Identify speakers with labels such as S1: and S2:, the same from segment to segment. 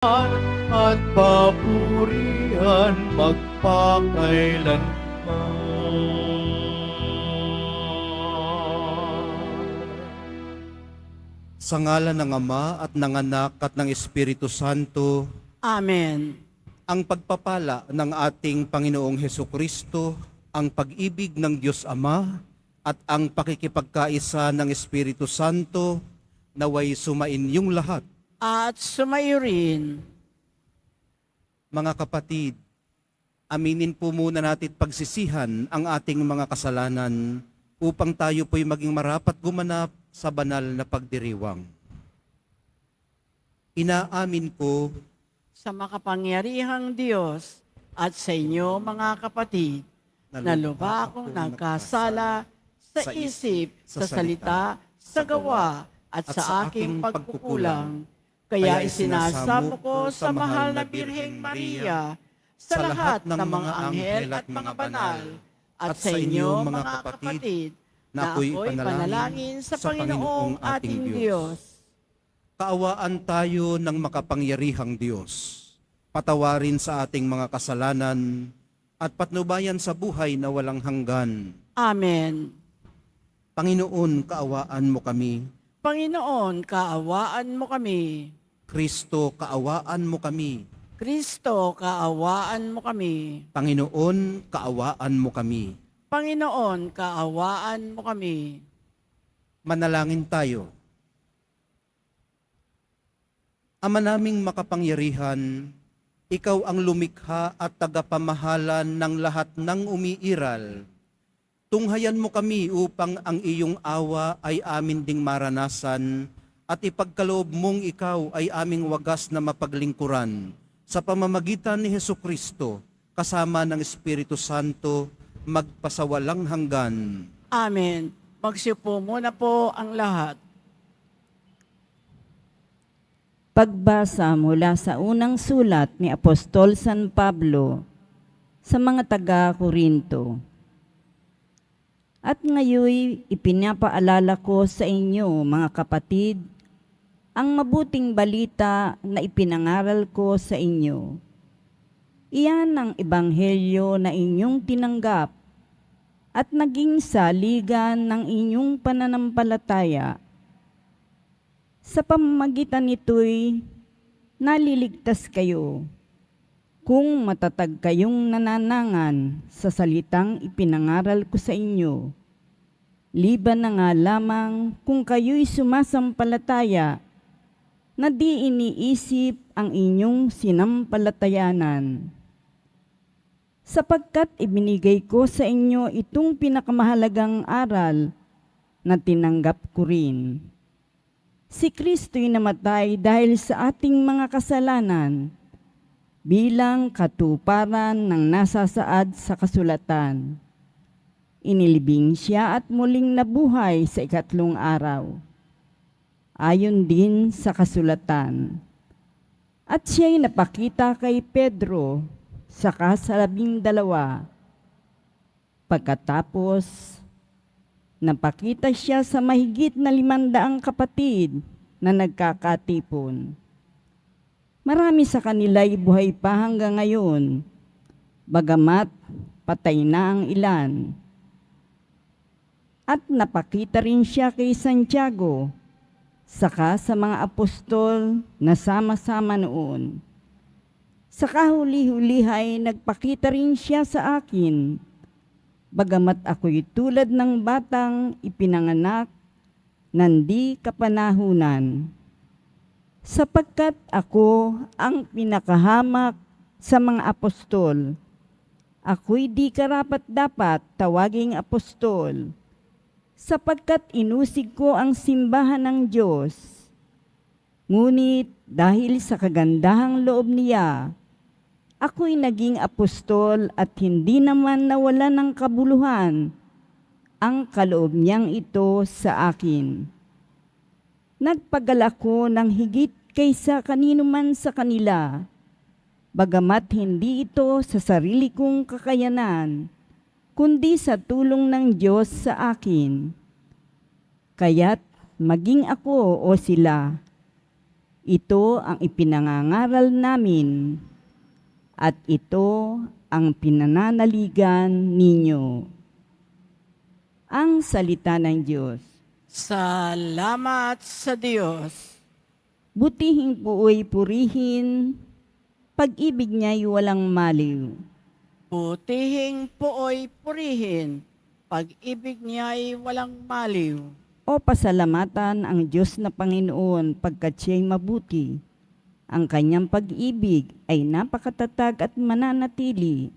S1: at papurihan magpakailanman.
S2: Sa ngalan ng Ama at ng Anak at ng Espiritu Santo,
S3: Amen.
S2: ang pagpapala ng ating Panginoong Hesukristo, ang pag-ibig ng Diyos Ama, at ang pakikipagkaisa ng Espiritu Santo, naway sumainyong lahat.
S3: At sumayo rin.
S2: Mga kapatid, aminin po muna natin pagsisihan ang ating mga kasalanan upang tayo po'y maging marapat gumanap sa banal na pagdiriwang. Inaamin ko
S3: Sa makapangyarihang Diyos at sa inyo mga kapatid, na lubha akong nagkasala sa isip, sa salita, sa gawa, at sa aking pagkukulang. Kaya isinasamo ko sa mahal na Birheng Maria, sa lahat ng mga anghel at mga banal, at sa inyo mga kapatid, na ako'y panalangin sa Panginoong ating Diyos.
S2: kaawaan tayo ng makapangyarihang Diyos. Patawarin sa ating mga kasalanan at patnubayan sa buhay na walang hanggan.
S3: Amen.
S2: Panginoon, kaawaan mo kami.
S3: Panginoon, kaawaan mo kami.
S2: Kristo, kaawaan mo kami.
S3: Kristo, kaawaan mo kami.
S2: Panginoon, kaawaan mo kami.
S3: Panginoon, kaawaan mo kami.
S2: Manalangin tayo. Ama naming makapangyarihan, ikaw ang lumikha at tagapamahalan ng lahat ng umiiral. Tunghayan mo kami upang ang iyong awa ay amin ding maranasan at ipagkaloob mong ikaw ay aming wagas na mapaglingkuran sa pamamagitan ni Hesukristo kasama ng Espiritu Santo magpasawalang hanggan.
S3: Amen. Magsiupo muna po ang lahat.
S4: Pagbasa mula sa unang sulat ni Apostol San Pablo sa mga taga-Korinto. At ngayoy ipinapaalala ko sa inyo, mga kapatid, ang mabuting balita na ipinangaral ko sa inyo. Iyan ang ebanghelyo na inyong tinanggap at naging saligan ng inyong pananampalataya. Sa pamamagitan nito'y naliligtas kayo kung matatag kayong nananangan sa salitang ipinangaral ko sa inyo. Liban na nga lamang kung kayo'y sumasampalataya na di iniisip ang inyong sinampalatayanan. Sapagkat ibinigay ko sa inyo itong pinakamahalagang aral na tinanggap ko rin. Si Kristo'y namatay dahil sa ating mga kasalanan bilang katuparan ng nasasaad sa kasulatan. Inilibing siya at muling nabuhay sa ikatlong araw. Ayon din sa kasulatan. At siya'y napakita kay Pedro saka sa 12. Pagkatapos, napakita siya sa mahigit na 500 kapatid na nagkakatipon. Marami sa kanila'y buhay pa hanggang ngayon, bagamat patay na ang ilan. At napakita rin siya kay Santiago, saka sa mga apostol na sama-sama noon. Sa kahuli-hulihay, nagpakita rin siya sa akin, bagamat ako'y tulad ng batang ipinanganak nandi kapanahunan. Sapagkat ako ang pinakahamak sa mga apostol, ako'y di karapat-dapat tawaging apostol, sapagkat inusig ko ang simbahan ng Diyos. Ngunit dahil sa kagandahang loob niya, ako'y naging apostol at hindi naman nawala ng kabuluhan ang kaloob niyang ito sa akin. Nagpagal ako ng higit kaysa kanino man sa kanila, bagamat hindi ito sa sarili kong kakayanan, kundi sa tulong ng Diyos sa akin. Kaya't maging ako o sila, Ito ang ipinangangaral namin at ito ang pinananaligan ninyo. Ang salita ng Diyos.
S3: Salamat sa Diyos.
S4: Butihing puoy purihin, pag-ibig niya'y walang maliw.
S3: Butihing puoy purihin, pag-ibig niya'y walang maliw.
S4: O pasalamatan ang Diyos na Panginoon pagkat siya'y mabuti. Ang kanyang pag-ibig ay napakatatag at mananatili.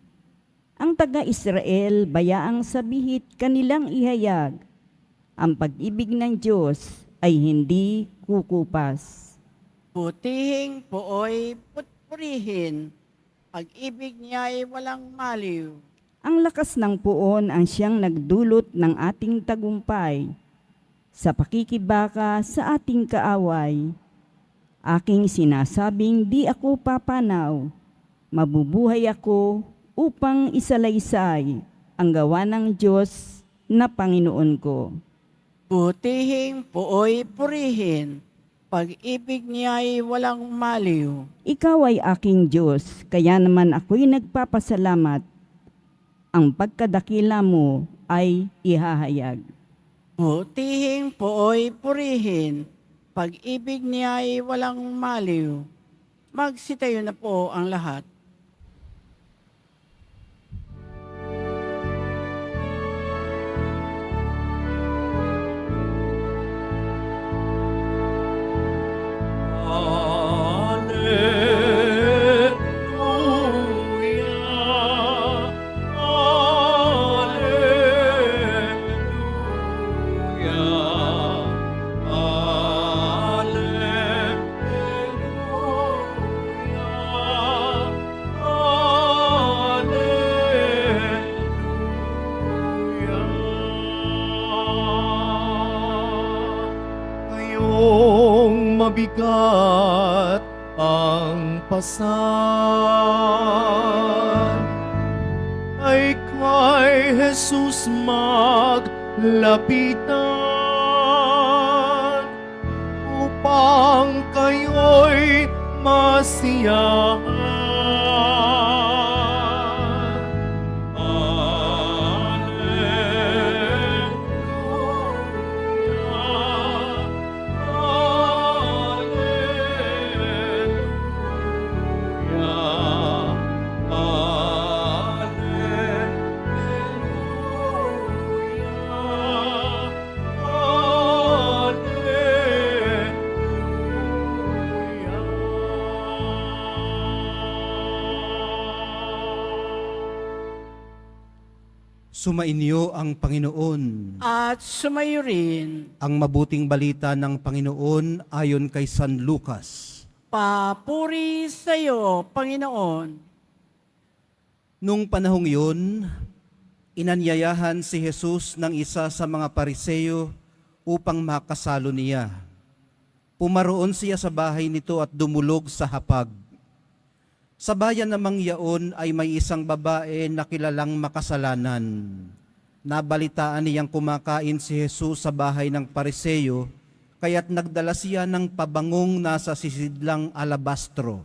S4: Ang taga-Israel bayaang sabihit kanilang ihayag. Ang pag-ibig ng Diyos ay hindi kukupas.
S3: Butihing puoy purihin, pag-ibig niya'y walang maliw.
S4: Ang lakas ng puon ang siyang nagdulot ng ating tagumpay. Sa pakikibaka sa ating kaaway, aking sinasabing di ako papanaw. Mabubuhay ako upang isalaysay ang gawa ng Diyos na Panginoon ko.
S3: Butihing puoy purihin, pag-ibig niya'y walang maliw.
S4: Ikaw ay aking Diyos, kaya naman ako'y nagpapasalamat. Ang pagkadakila mo ay ihahayag.
S3: Butihing puoy purihin, pag-ibig niya'y walang maliw. Magsitayo na po ang lahat.
S1: Ngayong mabigat ang pasan, ay kay Jesus maglapitan, upang kayo'y masiyahan.
S2: Sumainyo ang Panginoon.
S3: At sumayo rin,
S2: Ang mabuting balita ng Panginoon ayon kay San Lucas.
S3: papuri sa iyo, Panginoon.
S2: Nung panahong yun, inanyayahan si Jesus ng isa sa mga Pariseo upang makasalo niya. Pumaroon siya sa bahay nito at dumulog sa hapag. Sa bayan namang yaon ay may isang babae na kilalang makasalanan. Nabalitaan niyang kumakain si Jesus sa bahay ng Pariseo, kaya't nagdala siya ng pabangong nasa sisidlang alabastro.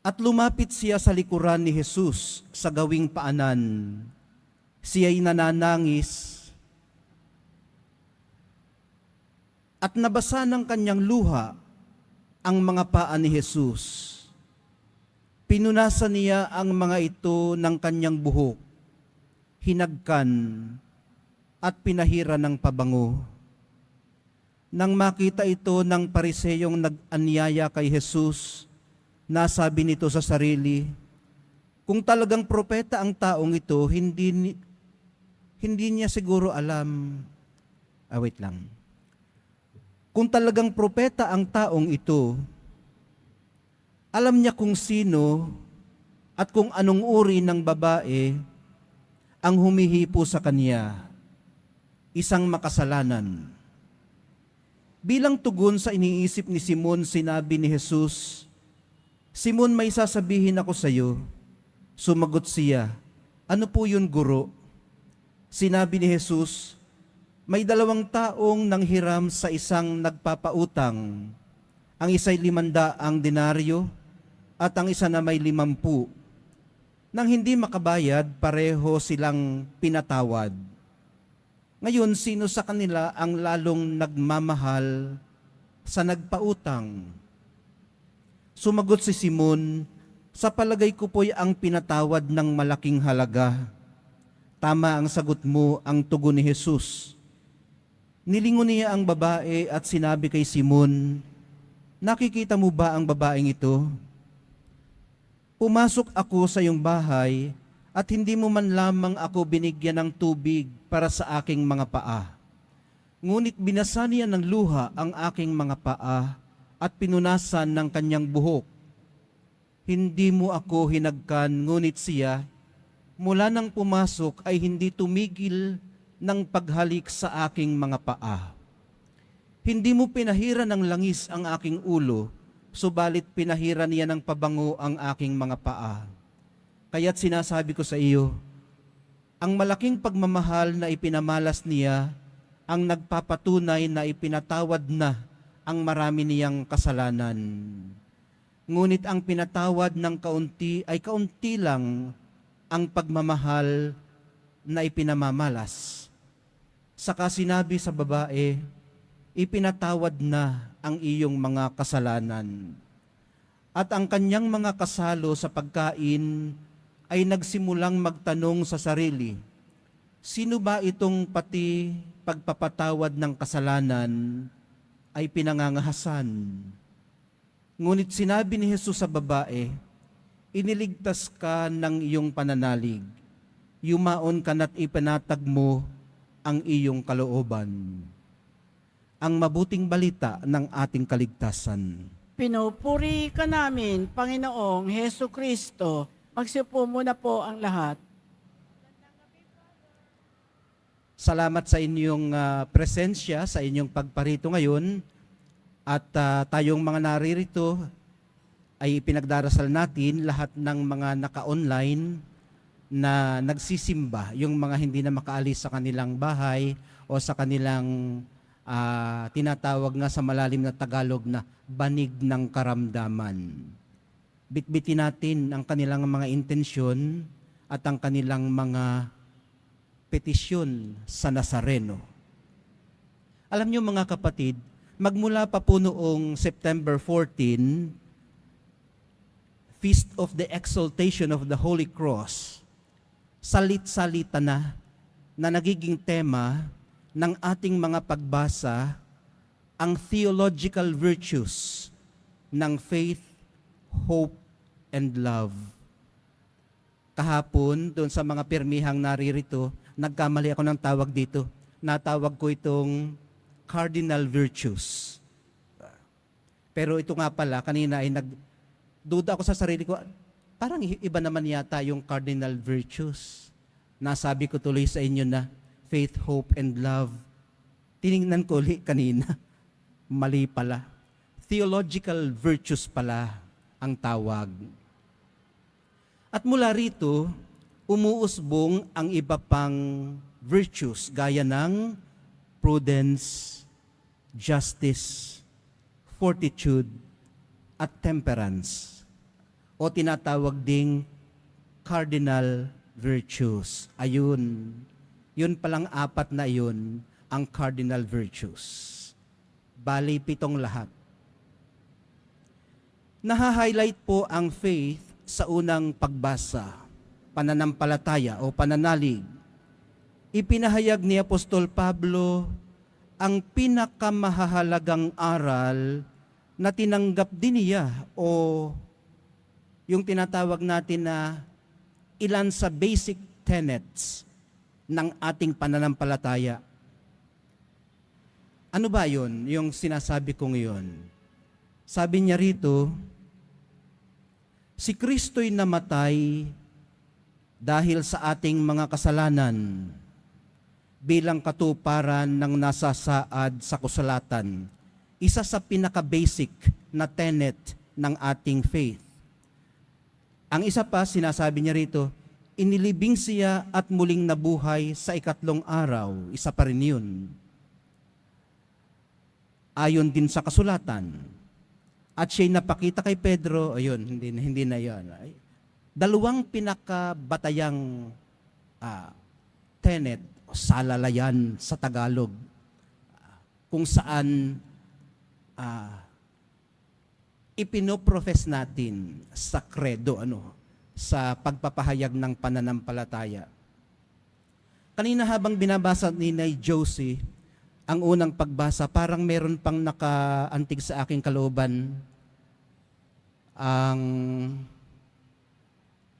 S2: At lumapit siya sa likuran ni Jesus sa gawing paanan. Siya'y nananangis at nabasa ng kanyang luha ang mga paa ni Jesus. Pinunasan niya ang mga ito ng kanyang buhok, hinagkan at pinahira ng pabango. Nang makita ito ng Pariseyong nag-anyaya kay Jesus, nasabi nito sa sarili, kung talagang propeta ang taong ito, hindi niya siguro alam. Wait lang. Kung talagang propeta ang taong ito, alam niya kung sino at kung anong uri ng babae ang humihipo sa kanya, isang makasalanan. Bilang tugon sa iniisip ni Simon, sinabi ni Jesus, Simon, may sasabihin ako sa iyo. Sumagot siya, ano po yun, Guro? Sinabi ni Jesus, may 2 taong nanghiram sa isang nagpapautang. Ang isa'y 500 denaryo at ang isa na may 50. Nang hindi makabayad, pareho silang pinatawad. Ngayon, sino sa kanila ang lalong nagmamahal sa nagpautang? Sumagot si Simon, sa palagay ko po'y ang pinatawad ng malaking halaga. Tama ang sagot mo, ang tugon ni Jesus. Nilingon niya ang babae at sinabi kay Simon, nakikita mo ba ang babaeng ito? Pumasok ako sa iyong bahay at hindi mo man lamang ako binigyan ng tubig para sa aking mga paa. Ngunit binasa niya ng luha ang aking mga paa at pinunasan ng kanyang buhok. Hindi mo ako hinagkan, ngunit siya, mula nang pumasok ay hindi tumigil ng paghalik sa aking mga paa. Hindi mo pinahira ng langis ang aking ulo, subalit pinahira niya ng pabango ang aking mga paa. Kaya't sinasabi ko sa iyo, ang malaking pagmamahal na ipinamalas niya ang nagpapatunay na ipinatawad na ang marami niyang kasalanan. Ngunit ang pinatawad ng kaunti ay kaunti lang ang pagmamahal na ipinamamalas. Saka sinabi sa babae, ipinatawad na ang iyong mga kasalanan. At ang kanyang mga kasalo sa pagkain ay nagsimulang magtanong sa sarili, sino ba itong pati pagpapatawad ng kasalanan ay pinangangahasan? Ngunit sinabi ni Jesus sa babae, iniligtas ka ng iyong pananalig, yumaon ka na't ipanatag mo ang iyong kalooban. Ang mabuting balita ng ating kaligtasan.
S3: Pinupuri ka namin, Panginoong Hesu Kristo. Magsiupo muna po ang lahat.
S2: Salamat sa inyong presensya, sa inyong pagparito ngayon. At tayong mga naririto ay pinagdarasal natin lahat ng mga naka-online na nagsisimba, yung mga hindi na makaalis sa kanilang bahay o sa kanilang tinatawag nga sa malalim na Tagalog na banig ng karamdaman. Bitbitin natin ang kanilang mga intensyon at ang kanilang mga petisyon sa Nazareno. Alam niyo mga kapatid, magmula pa po noong September 14, Feast of the Exaltation of the Holy Cross, salit-salita na nagiging tema ng ating mga pagbasa ang theological virtues ng faith, hope, and love. Kahapon, doon sa mga pirmihang naririto, nagkamali ako ng tawag dito. Natawag ko itong cardinal virtues. Pero ito nga pala, kanina ay nagduda ako sa sarili ko, parang iba naman yata yung cardinal virtues. Nasabi ko tuloy sa inyo na faith, hope, and love. Tiningnan ko ulit kanina, mali pala. Theological virtues pala ang tawag. At mula rito, umuusbong ang iba pang virtues gaya ng prudence, justice, fortitude, at temperance, o tinatawag ding cardinal virtues. Ayun, yun palang apat na yun ang cardinal virtues. Bali, 7 lahat. Naha-highlight po ang faith sa unang pagbasa, pananampalataya o pananalig. Ipinahayag ni Apostol Pablo ang pinakamahalagang aral na tinanggap din niya o yung tinatawag natin na ilan sa basic tenets ng ating pananampalataya. Ano ba yun, yung sinasabi ko ngayon? Sabi niya rito, si Kristo'y namatay dahil sa ating mga kasalanan bilang katuparan ng nasasaad sa kasulatan. Isa sa pinaka-basic na tenet ng ating faith. Ang isa pa, sinasabi niya rito, inilibing siya at muling nabuhay sa 3 araw. Isa pa rin yun. Ayon din sa kasulatan. at siya'y napakita kay Pedro, ayun, hindi na yon. Dalawang pinakabatayang tenet o salalayan sa Tagalog kung saan ipinoprofess natin sa credo, sa pagpapahayag ng pananampalataya. Kanina habang binabasa ni Nay Josie ang unang pagbasa, parang meron pang nakaantig sa aking kalooban ang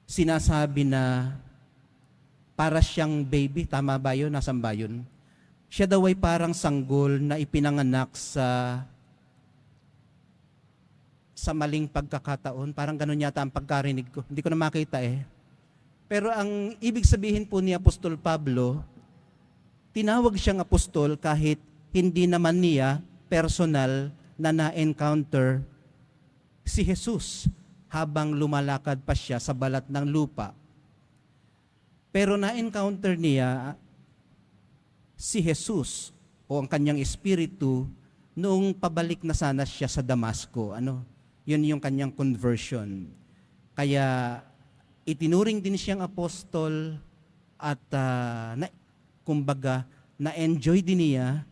S2: sinasabi na para siyang baby, tama ba yun? Nasaan ba yun? Siya daw ay parang sanggol na ipinanganak sa maling pagkakataon. Parang ganun yata ang pagkarinig ko. Hindi ko na makita eh. Pero ang ibig sabihin po ni Apostol Pablo, tinawag siyang apostol kahit hindi naman niya personal na na-encounter si Jesus habang lumalakad pa siya sa balat ng lupa. Pero na-encounter niya si Jesus o ang kanyang espiritu noong pabalik na sana siya sa Damasco. Yun yung kanyang conversion. Kaya itinuring din siyang apostol at kumbaga na-enjoy din niya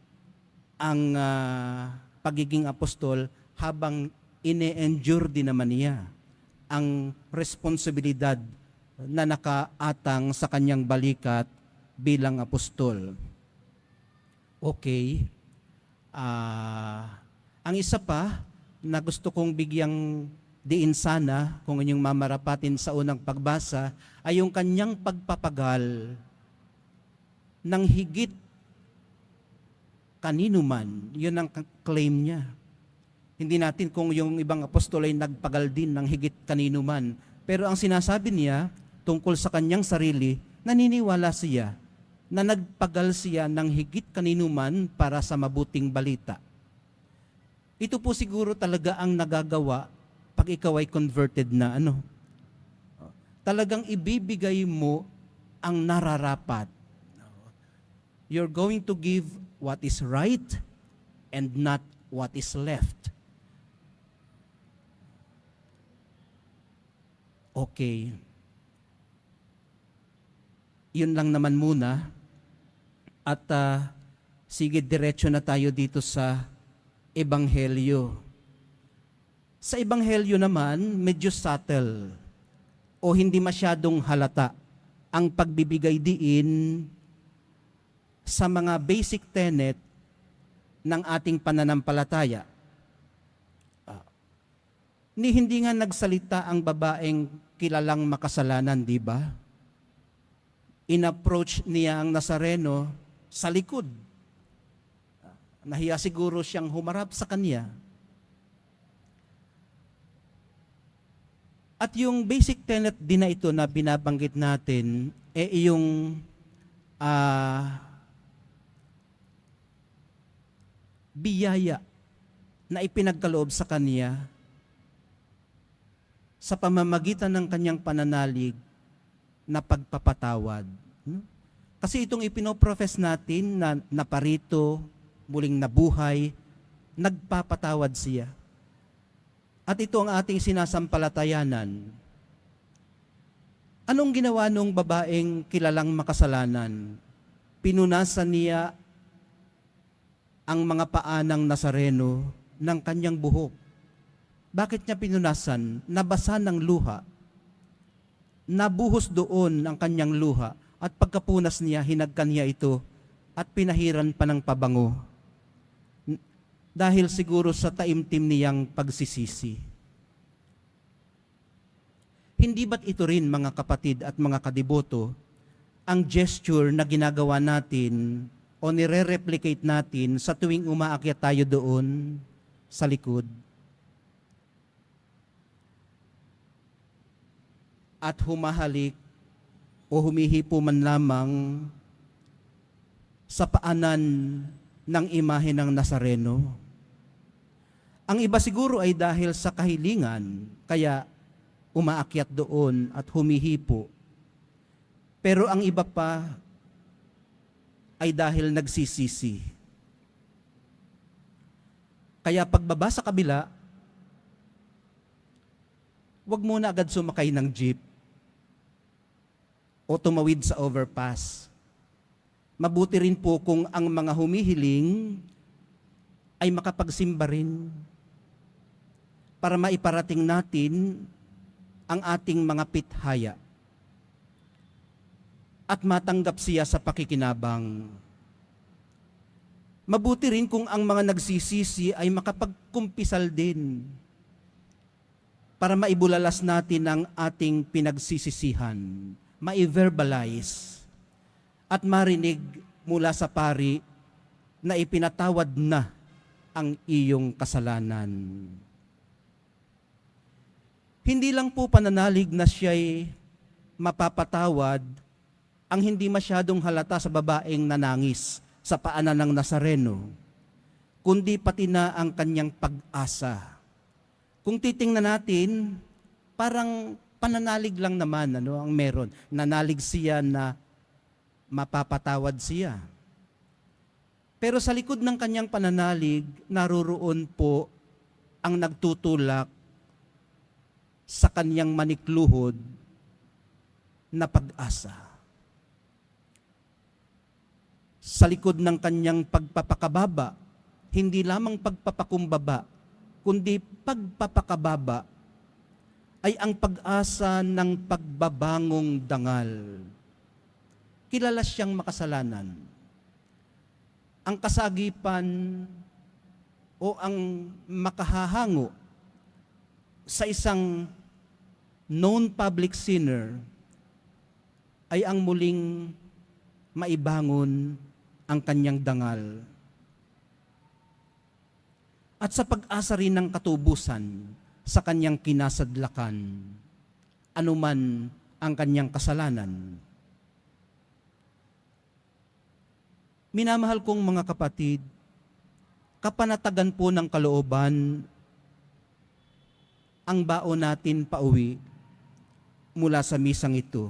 S2: ang pagiging apostol habang ine-endure din naman niya ang responsibilidad na nakaatang sa kanyang balikat bilang apostol. Okay. Ang isa pa na gusto kong bigyang diin sana kung inyong mamarapatin sa unang pagbasa ay yung kanyang pagpapagal ng higit kanino man. Yun ang claim niya. Hindi natin kung yung ibang apostol ay nagpagal din ng higit kanino man. Pero ang sinasabi niya tungkol sa kanyang sarili, naniniwala siya na nagpagal siya ng higit kanino man para sa mabuting balita. Ito po siguro talaga ang nagagawa pag ikaw ay converted na Talagang ibibigay mo ang nararapat. You're going to give what is right and not what is left. Okay. Yun lang naman muna. At sige, diretso na tayo dito sa Ebanghelyo. Sa Ebanghelyo naman, medyo subtle o hindi masyadong halata ang pagbibigay diin sa mga basic tenet ng ating pananampalataya. Hindi nga nagsalita ang babaeng kilalang makasalanan, di ba? In-approach niya ang Nazareno sa likod. Nahiya siguro siyang humarap sa kanya. At yung basic tenet din na ito na binabanggit natin, yung biyaya na ipinagkaloob sa kanya sa pamamagitan ng kanyang pananalig na pagpapatawad. Kasi itong ipinoprofess natin na naparito, muling nabuhay, nagpapatawad siya. At ito ang ating sinasampalatayanan. Anong ginawa nung babaeng kilalang makasalanan? Pinunasan niya ang mga paa ng Nazareno ng kanyang buhok. Bakit niya pinunasan? Nabasa ng luha. Nabuhos doon ang kanyang luha. At pagkapunas niya, hinagkan niya ito at pinahiran pa ng pabango. Dahil siguro sa taimtim niyang pagsisisi. Hindi ba't ito rin, mga kapatid at mga kadiboto, ang gesture na ginagawa natin o nire-replicate natin sa tuwing umaakyat tayo doon sa likod? At humahalik o humihipo man lamang sa paanan ng imahe ng Nazareno. Ang iba siguro ay dahil sa kahilingan, kaya umaakyat doon at humihipo. Pero ang iba pa ay dahil nagsisisi. Kaya pagbaba sa kabila, huwag muna agad sumakay ng jeep o tumawid sa overpass. Mabuti rin po kung ang mga humihiling ay makapagsimba rin para maiparating natin ang ating mga pithaya at matanggap siya sa pakikinabang. Mabuti rin kung ang mga nagsisisi ay makapagkumpisal din para maibulalas natin ang ating pinagsisisihan, ma-verbalize at marinig mula sa pari na ipinatawad na ang iyong kasalanan. Hindi lang po pananalig na siya'y mapapatawad ang hindi masyadong halata sa babaeng nanangis sa paanan ng Nazareno, kundi pati na ang kanyang pag-asa. Kung titingnan natin, parang pananalig lang naman ang meron. Nanalig siya na mapapatawad siya. Pero sa likod ng kanyang pananalig, naroroon po ang nagtutulak sa kanyang manikluhod na pag-asa. Sa likod ng kanyang pagpapakababa, hindi lamang pagpapakumbaba, kundi pagpapakababa ay ang pag-asa ng pagbabangong dangal. Kilala siyang makasalanan. Ang kasagipan o ang makahahango sa isang known public sinner ay ang muling maibangon ang kanyang dangal. At sa pag-asa rin ng katubusan sa kanyang kinasadlakan, anuman ang kanyang kasalanan. Minamahal kong mga kapatid, kapanatagan po ng kalooban ang baon natin pauwi mula sa misang ito.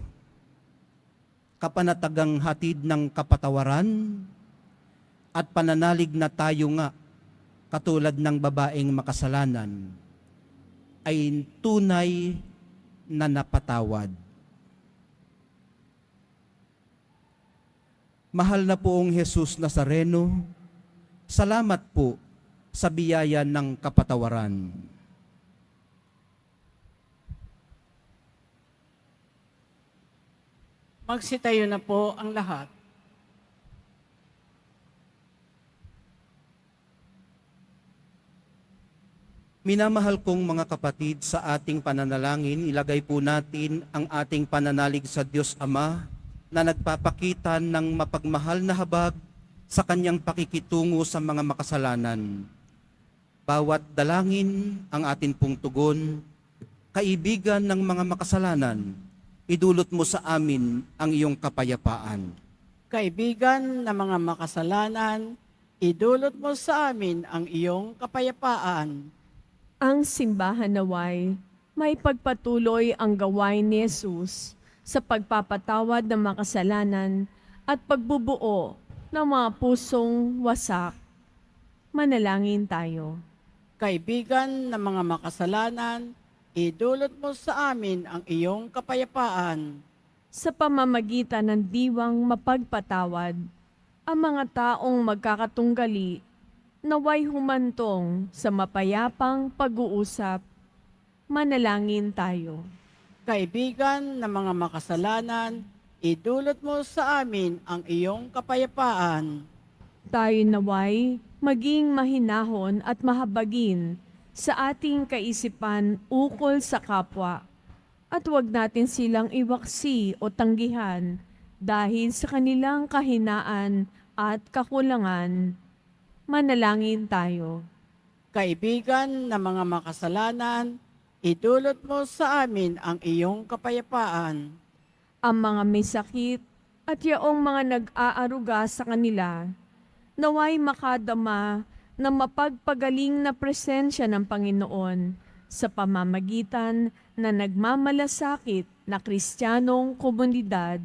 S2: Kapanatagang hatid ng kapatawaran at pananalig na tayo nga, katulad ng babaeng makasalanan, ay tunay na napatawad. Mahal na poong Jesus Nazareno, salamat po sa biyaya ng kapatawaran.
S3: Magsitayo na po ang lahat.
S2: Minamahal kong mga kapatid, sa ating pananalangin, ilagay po natin ang ating pananalig sa Diyos Ama na nagpapakita ng mapagmahal na habag sa kanyang pakikitungo sa mga makasalanan. Bawat dalangin ang atin pong tugon, kaibigan ng mga makasalanan, idulot mo sa amin ang iyong kapayapaan.
S3: Kaibigan na mga makasalanan, idulot mo sa amin ang iyong kapayapaan.
S5: Ang simbahan naway may pagpatuloy ang gawain ni Jesus sa pagpapatawad ng makasalanan at pagbubuo ng mga pusong wasak. Manalangin tayo.
S3: Kaibigan ng mga makasalanan, idulot mo sa amin ang iyong kapayapaan.
S5: Sa pamamagitan ng diwang mapagpatawad, ang mga taong magkakatunggali naway humantong sa mapayapang pag-uusap. Manalangin tayo.
S3: Kaibigan ng mga makasalanan, idulot mo sa amin ang iyong kapayapaan.
S5: Tayo naway maging mahinahon at mahabagin sa ating kaisipan ukol sa kapwa at huwag natin silang iwaksi o tanggihan dahil sa kanilang kahinaan at kakulangan. Manalangin tayo.
S3: Kaibigan ng mga makasalanan, idulot mo sa amin ang iyong kapayapaan.
S5: Ang mga may sakit at yaong mga nag-aaruga sa kanila, naway makadama na mapagpagaling na presensya ng Panginoon sa pamamagitan na nagmamalasakit na Kristiyanong komunidad.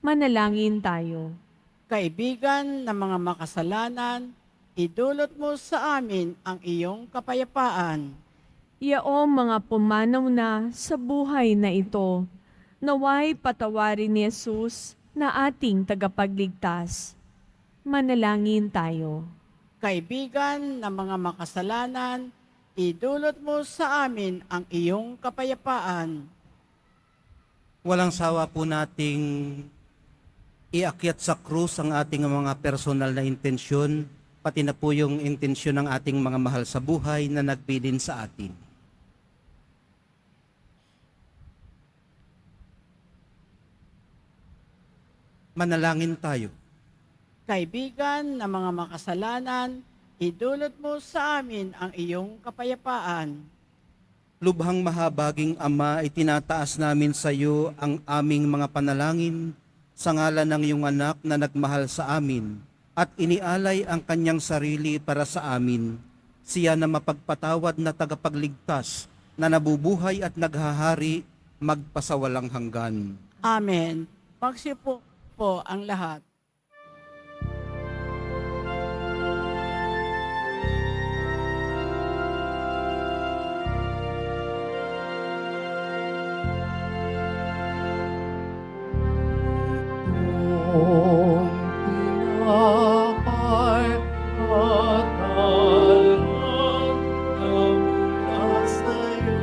S5: Manalangin tayo.
S3: Kaibigan ng mga makasalanan, idulot mo sa amin ang iyong kapayapaan.
S5: Yaong mga pumanaw na sa buhay na ito, naway patawarin ni Jesus na ating tagapagligtas. Manalangin tayo.
S3: Kaibigan ng mga makasalanan, idulot mo sa amin ang iyong kapayapaan.
S2: Walang sawa po nating iakyat sa krus ang ating mga personal na intensyon, pati na po yung intensyon ng ating mga mahal sa buhay na nagbilin sa atin. Manalangin tayo.
S3: Kaibigan ng mga makasalanan, idulot mo sa amin ang iyong kapayapaan.
S2: Lubhang mahabaging Ama, itinataas namin sa iyo ang aming mga panalangin sa ngalan ng iyong anak na nagmahal sa amin at inialay ang kanyang sarili para sa amin. Siya na mapagpatawad na tagapagligtas na nabubuhay at naghahari magpasawalang hanggan.
S3: Amen. Magsipo po ang lahat.
S1: Kung tinapay at alak na mula sa'yo,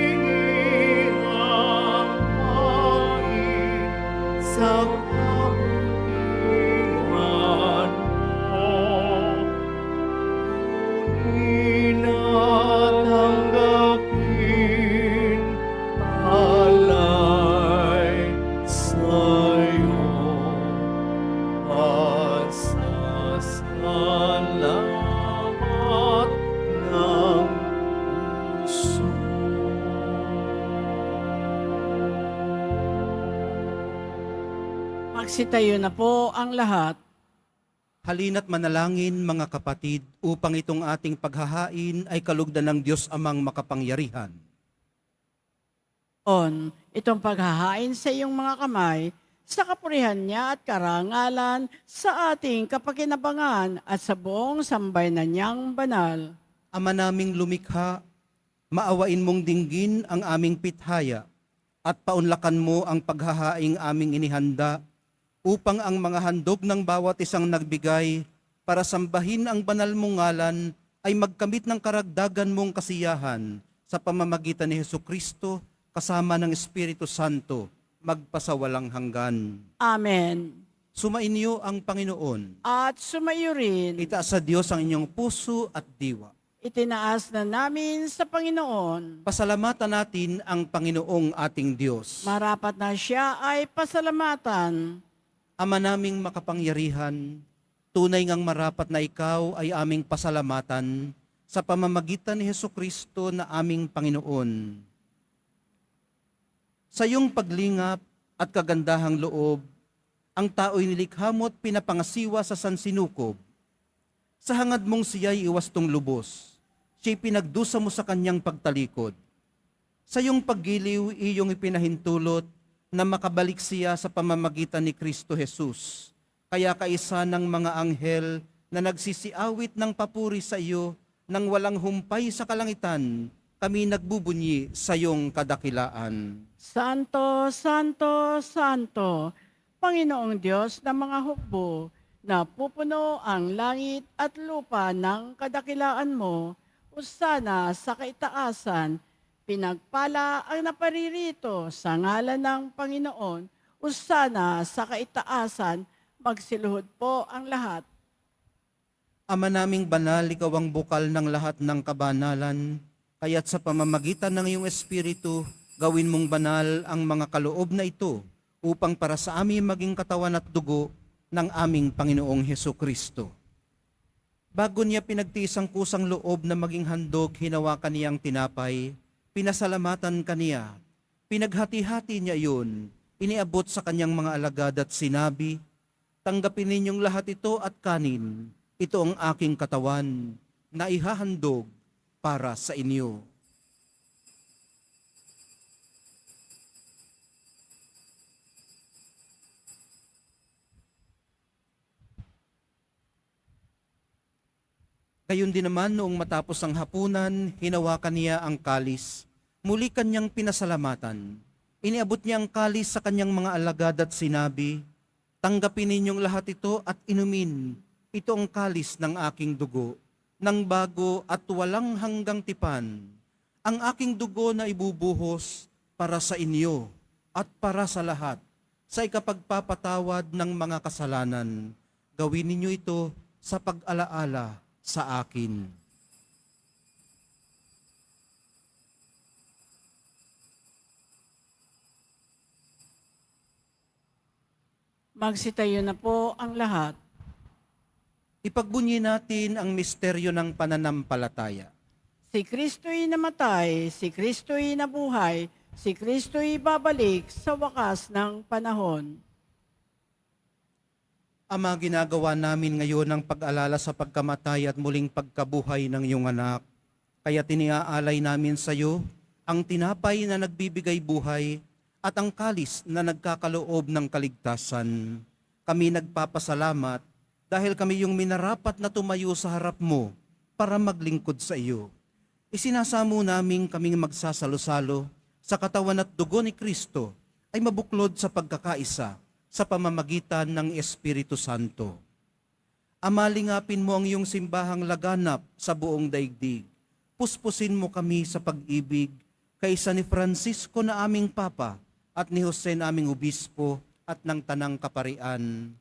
S1: inihahain sa kabutihan mo. Inatanggapin alay sa'yo at sa salamat ng puso.
S3: Magsitayo na po ang lahat.
S2: Halina't manalangin mga kapatid upang itong ating paghahain ay kalugdan ng Diyos Amang makapangyarihan.
S3: Itong paghahain sa iyong mga kamay, sa kapurihan niya at karangalan, sa ating kapakinabangan at sa buong sambayanan niyang banal.
S2: Ama naming lumikha, maawain mong dinggin ang aming pithaya at paunlakan mo ang paghahaing aming inihanda upang ang mga handog ng bawat isang nagbigay para sambahin ang banal mong ngalan ay magkamit ng karagdagan mong kasiyahan sa pamamagitan ni Hesukristo kasama ng Espiritu Santo magpasawalang hanggan.
S3: Amen.
S2: Sumainyo ang Panginoon.
S3: At sumayo rin,
S2: Itaas sa Diyos ang inyong puso at diwa.
S3: itinaas na namin sa Panginoon.
S2: Pasalamatan natin ang Panginoong ating Diyos.
S3: Marapat na siya ay pasalamatan.
S2: Ama naming makapangyarihan, tunay ngang marapat na ikaw ay aming pasalamatan sa pamamagitan ni Hesukristo na aming Panginoon. Sa iyong paglingap at kagandahang loob, ang tao'y nilikha mo at pinapangasiwa sa sansinukob. Sa hangad mong siya'y iwastong lubos, siya'y pinagdusa mo sa kanyang pagtalikod. Sa iyong paggiliw, iyong ipinahintulot na makabalik siya sa pamamagitan ni Kristo Jesus. Kaya kaisa ng mga anghel na nagsisiawit ng papuri sa iyo nang walang humpay sa kalangitan, kami nagbubunyi sa iyong kadakilaan.
S3: Santo, Santo, Santo, Panginoong Diyos ng mga hukbo, na pupuno ang langit at lupa ng kadakilaan mo, usana sa kaitaasan, pinagpala ang naparirito sa ngalan ng Panginoon, usana sa kaitaasan, magsiluhod po ang lahat.
S2: Ama naming banal, ikaw ang bukal ng lahat ng kabanalan, kaya't sa pamamagitan ng iyong Espiritu, gawin mong banal ang mga kaloob na ito, upang para sa amin maging katawan at dugo ng aming Panginoong Hesukristo. Bago niya pinagtiis ang kusang loob na maging handog, hinawakan niya ang tinapay, pinasalamatan kaniya, pinaghati-hati niya iyon, iniabot sa kanyang mga alagad at sinabi, tanggapin ninyong lahat ito at kanin, ito ang aking katawan na ihahandog para sa inyo. Gayon din naman noong matapos ang hapunan, hinawakan niya ang kalis. Muli kanyang pinasalamatan. Iniabot niya ang kalis sa kanyang mga alagad at sinabi, "Tanggapin ninyong lahat ito at inumin. Ito ang kalis ng aking dugo, ng bago at walang hanggang tipan. Ang aking dugo na ibubuhos para sa inyo at para sa lahat, sa ikapagpapatawad ng mga kasalanan. Gawin ninyo ito sa pag-alaala sa akin."
S3: Magsitayo na po ang lahat.
S2: Ipagbunyi natin ang misteryo ng pananampalataya.
S3: Si Kristo'y namatay, si Kristo'y nabuhay, si Kristo'y babalik sa wakas ng panahon.
S2: Ama, ginagawa namin ngayon ang pag-alala sa pagkamatay at muling pagkabuhay ng iyong anak. Kaya tiniaalay namin sa iyo ang tinapay na nagbibigay buhay at ang kalis na nagkakaloob ng kaligtasan. Kami nagpapasalamat dahil kami yung minarapat na tumayo sa harap mo para maglingkod sa iyo. Isinasamo namin kaming magsasalo-salo sa katawan at dugo ni Kristo ay mabuklod sa pagkakaisa sa pamamagitan ng Espiritu Santo. Ama, lingapin mo ang iyong simbahang laganap sa buong daigdig. Puspusin mo kami sa pag-ibig kaysa ni Francisco na aming Papa at ni Jose na aming Obispo at ng Tanang Kaparian.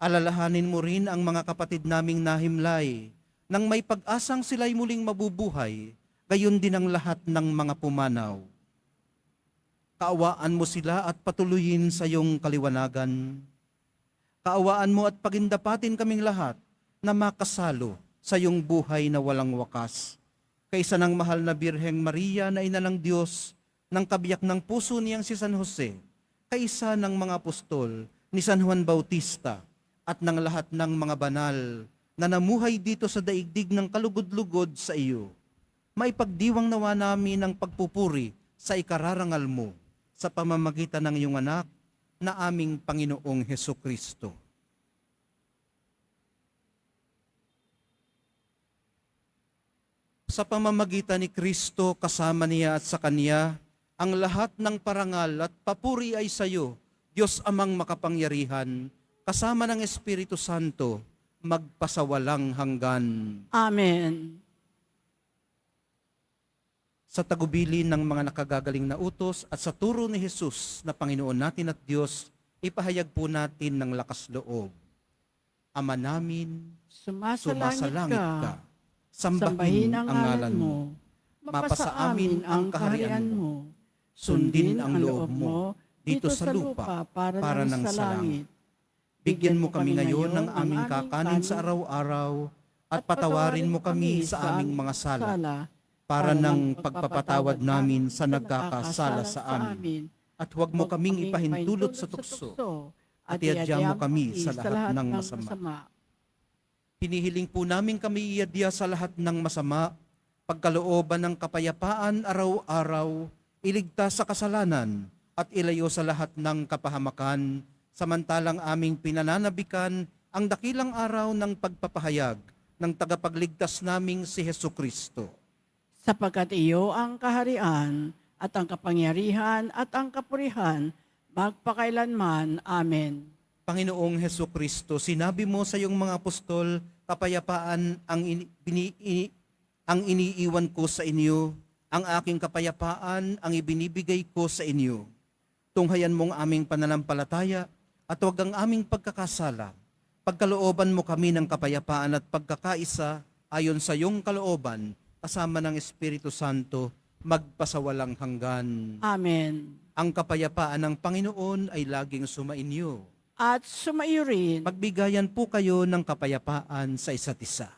S2: Alalahanin mo rin ang mga kapatid naming nahimlay nang may pag-asang sila'y muling mabubuhay, gayon din ang lahat ng mga pumanaw. Kaawaan mo sila at patuloyin sa iyong kaliwanagan. Kaawaan mo at pagindapatin kaming lahat na makasalo sa iyong buhay na walang wakas. Kaysa ng mahal na Birheng Maria na ina ng Diyos, ng kabiyak ng puso niyang si San Jose, kaysa ng mga apostol ni San Juan Bautista, at ng lahat ng mga banal na namuhay dito sa daigdig ng kalugod-lugod sa iyo. Maipagdiwang nawa namin ang pagpupuri sa ikararangal mo sa pamamagitan ng iyong anak na aming Panginoong Hesukristo. Sa pamamagitan ni Kristo, kasama niya at sa Kanya, ang lahat ng parangal at papuri ay sa iyo, Diyos Amang makapangyarihan, kasama ng Espiritu Santo, magpasawalang hanggan.
S3: Amen.
S2: Sa tagubilin ng mga nakagagaling na utos at sa turo ni Jesus na Panginoon natin at Diyos, ipahayag po natin ng lakas loob. Ama namin,
S3: Sumasalangit ka.
S2: sambahin ang ngalan mo.
S3: Mapasa amin ang kaharian mo. Sundin ang loob mo dito sa lupa para ng sa langit.
S2: Bigyan mo kami ngayon ng aming kakanin sa araw-araw at patawarin mo kami sa aming mga sala para ng pagpapatawad namin sa nagkakasala sa amin. At huwag mo kaming ipahintulot sa tukso at iadya mo kami sa lahat ng masama. Hinihiling po namin kami iadya sa lahat ng masama, pagkalooban ng kapayapaan araw-araw, iligtas sa kasalanan at ilayo sa lahat ng kapahamakan, samantalang aming pinananabikan ang dakilang araw ng pagpapahayag ng tagapagligtas naming si Hesukristo.
S3: Sapagkat iyo ang kaharian at ang kapangyarihan at ang kapurihan magpakailanman. Amen.
S2: Panginoong Hesukristo, sinabi mo sa iyong mga apostol, kapayapaan ang iniiwan ko sa inyo, ang aking kapayapaan ang ibinibigay ko sa inyo. Tunghayan mong aming pananampalataya at huwag ang aming pagkakasala. Pagkalooban mo kami ng kapayapaan at pagkakaisa ayon sa iyong kalooban, kasama ng Espiritu Santo, magpasawalang hanggan.
S3: Amen.
S2: Ang kapayapaan ng Panginoon ay laging sumainyo.
S3: At sumaiyo rin.
S2: Magbigayan po kayo ng kapayapaan sa isa't isa.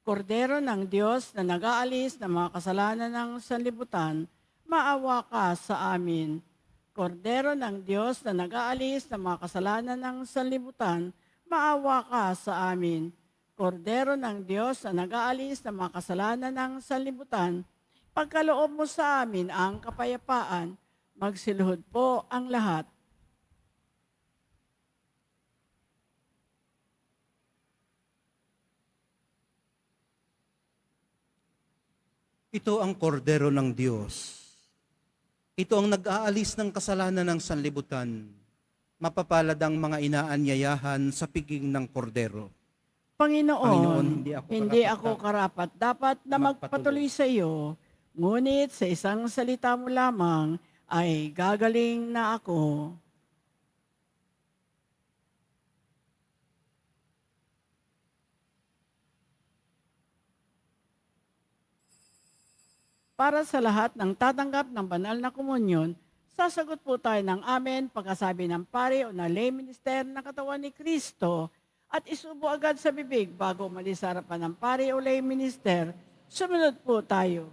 S3: Kordero ng Diyos na nag-aalis ng mga kasalanan ng sanlibutan, maawa ka sa amin. Kordero ng Diyos na nag-aalis ng mga kasalanan ng sanlibutan, maawa ka sa amin. Kordero ng Diyos na nag-aalis ng mga kasalanan ng sanlibutan, pagkaloob mo sa amin ang kapayapaan, magsiluhod po ang lahat.
S2: Ito ang kordero ng Diyos. Ito ang nag-aalis ng kasalanan ng sanlibutan. Mapapalad ang mga inaanyayahan sa piging ng kordero.
S3: Panginoon,
S2: Panginoon,
S3: hindi ako karapat dapat na magpatuloy sa iyo, ngunit sa isang salita mo lamang ay gagaling na ako. Para sa lahat ng tatanggap ng banal na komunyon, sasagot po tayo ng amen pagkasabi ng pari o na lay minister ng katawan ni Kristo at isubo agad sa bibig bago umalis sa harapan ng pari o lay minister. Sumunod po tayo.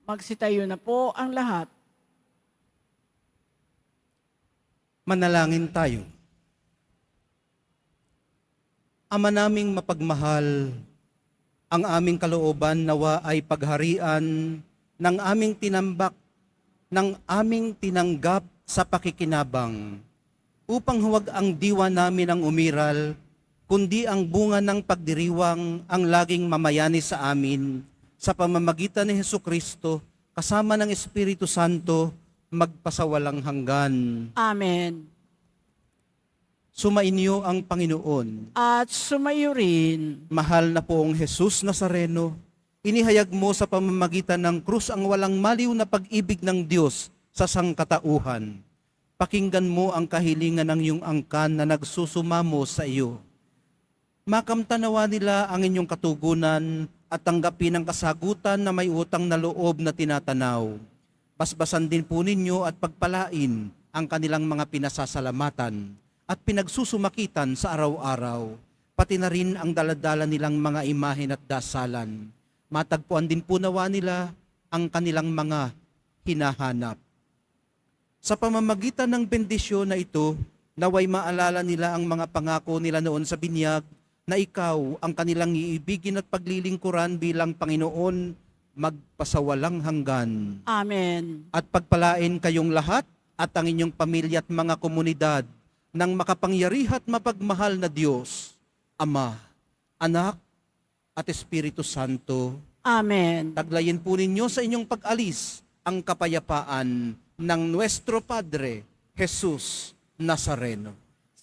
S3: Magsitayo na po ang lahat.
S2: Manalangin tayo. Ama naming mapagmahal, ang aming kalooban nawa ay pagharian ng aming tinambak, ng aming tinanggap sa pakikinabang, upang huwag ang diwa namin ang umiral, kundi ang bunga ng pagdiriwang ang laging mamayani sa amin, sa pamamagitan ni Hesukristo, kasama ng Espiritu Santo, magpasawalang hanggan.
S3: Amen.
S2: Sumainyo ang Panginoon.
S3: At sumayo rin.
S2: Mahal na poong Jesus Nazareno, inihayag mo sa pamamagitan ng krus ang walang maliw na pag-ibig ng Diyos sa sangkatauhan. Pakinggan mo ang kahilingan ng iyong angkan na nagsusumamo sa iyo. Makamtanawa nila ang inyong katugunan at tanggapin ang kasagutan na may utang na loob na tinatanaw. Basbasan din po ninyo at pagpalain ang kanilang mga pinasasalamatan at pinagsusumakitan sa araw-araw, pati na rin ang daladala nilang mga imahen at dasalan. Matagpuan din po nawa nila ang kanilang mga hinahanap. Sa pamamagitan ng bendisyon na ito, naway maalala nila ang mga pangako nila noon sa binyag, na ikaw ang kanilang iibigin at paglilingkuran bilang Panginoon magpasawalang hanggan.
S3: Amen.
S2: At pagpalain kayong lahat at ang inyong pamilya at mga komunidad ng makapangyarihan at mapagmahal na Diyos, Ama, Anak, at Espiritu Santo.
S3: Amen.
S2: Taglayin po ninyo sa inyong pag-alis ang kapayapaan ng Nuestro Padre, Jesus Nazareno.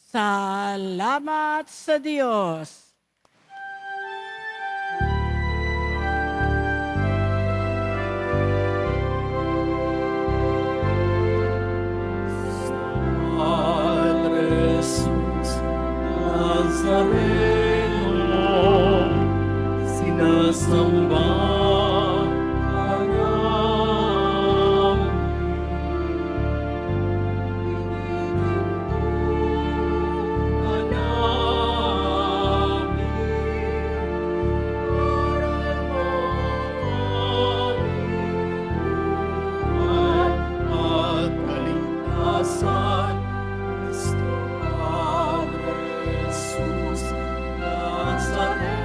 S3: Salamat sa Diyos.
S1: Padre Jesus Nazareno, sinasamba ka namin.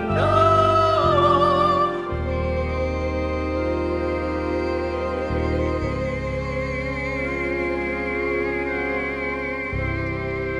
S1: na